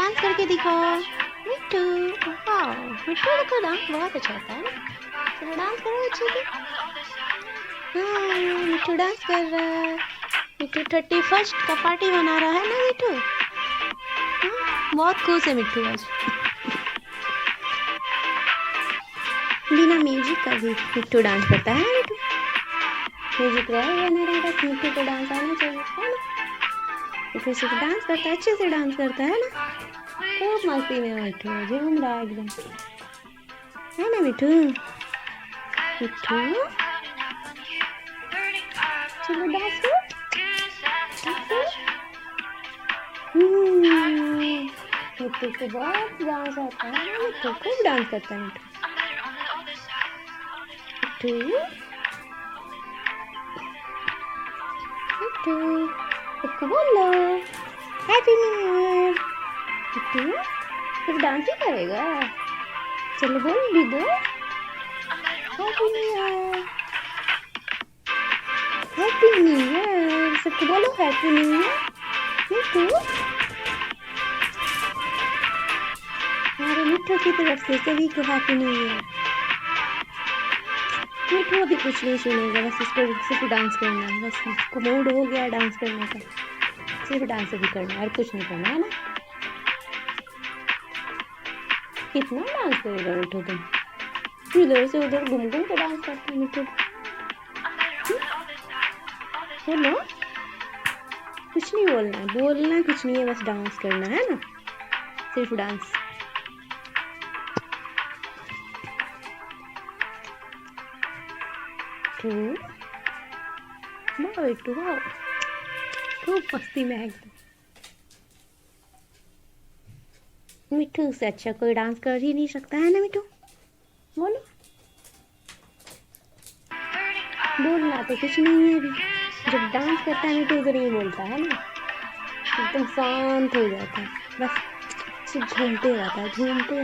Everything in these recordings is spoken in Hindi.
डांस करके दिखाओ मिट्टू। वाह मिट्टू का डांस बहुत अच्छा होता है ना। चलो डांस करो अच्छे से। हाँ मिट्टू डांस कर रहा है। मिट्टू 31st का पार्टी मना रहा है ना मिट्टू। हाँ, बहुत खुश है मिट्टू आज। बिना म्यूजिक का भी मिट्टू डांस करता है ना मिट्टू। म्यूजिक रहे या ना रहे बस मिट्टू को डांस आना चाहिए है ना। मिट्टू सिर्फ डांस करता है, अच्छे से डांस करता है ना। खूब मस्ती में मिट्टू झूम रहा है एकदम, है ना मिट्टू। मिट्टू चलो डांस करो। मिट्टू को बहुत डांस आता है ना। मिट्टू खूब डांस करता है मिट्टू। मिट्टू मिट्टू बोलो हैप्पी न्यू ईयर। मिट्टू सिर्फ डांस ही करेगा। चलो बोल भी दो happy new year. Happy new year सबको बोलो हैप्पी न्यू ईयर। मिट्टू हमारे मिट्टू की तरफ से सभी को हैप्पी न्यू ईयर। मिट्टू अभी कुछ नहीं सुनेगा, बस इसको सिर्फ डांस करना है। बस इसको मूड हो गया डांस करने का, सिर्फ डांस अभी करना है और कुछ नहीं करना है ना। कितना डांस करेगा मिट्टू तुम। इधर से उधर घूम घूम के डांस करता है मिट्टू। बोलो कुछ नहीं बोलना है, बोलना कुछ नहीं है, बस डांस करना है ना, सिर्फ डांस। मिट्टू खूब मस्ती में एकदम। मिट्टू से अच्छा कोई डांस कर ही नहीं सकता है ना मिट्टू। बोलो बोलना तो कुछ नहीं है अभी। जब डांस करता है मिट्टू उधर ही बोलता है ना, एकदम शांत हो जाता है, बस सिर्फ घूमते रहता है मिट्टू।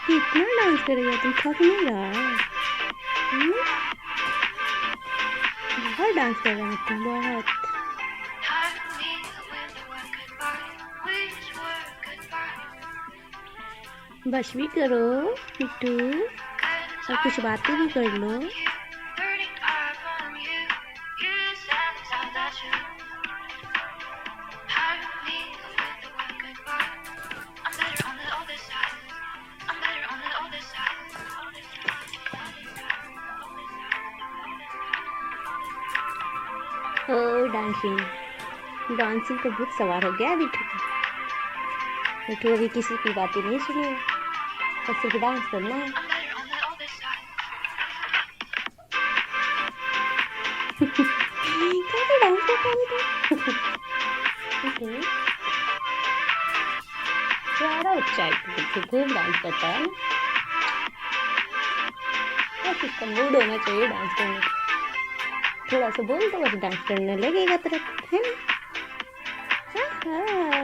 कितना डांस करेगा तुम, थक नहीं रहा है। बहुत डांस कर रहा है मिट्टू बहुत। बस भी करो मिट्टू और कुछ बातें भी कर लो। डांसिंग डांसिंग का भूत सवार हो गया मिट्टू का। मिट्टू अभी किसी की बातें नहीं सुनेगा, बस सिर्फ डांस करना है। कैसे डांस करता है मिट्टू। प्यारा बच्चा है, खूब डांस करता है ना। बस इसका मूड होना चाहिए डांस करने का। थोड़ा सा बोल दो बस डांस करने लगेगा तुरंत, है ना। हाँ।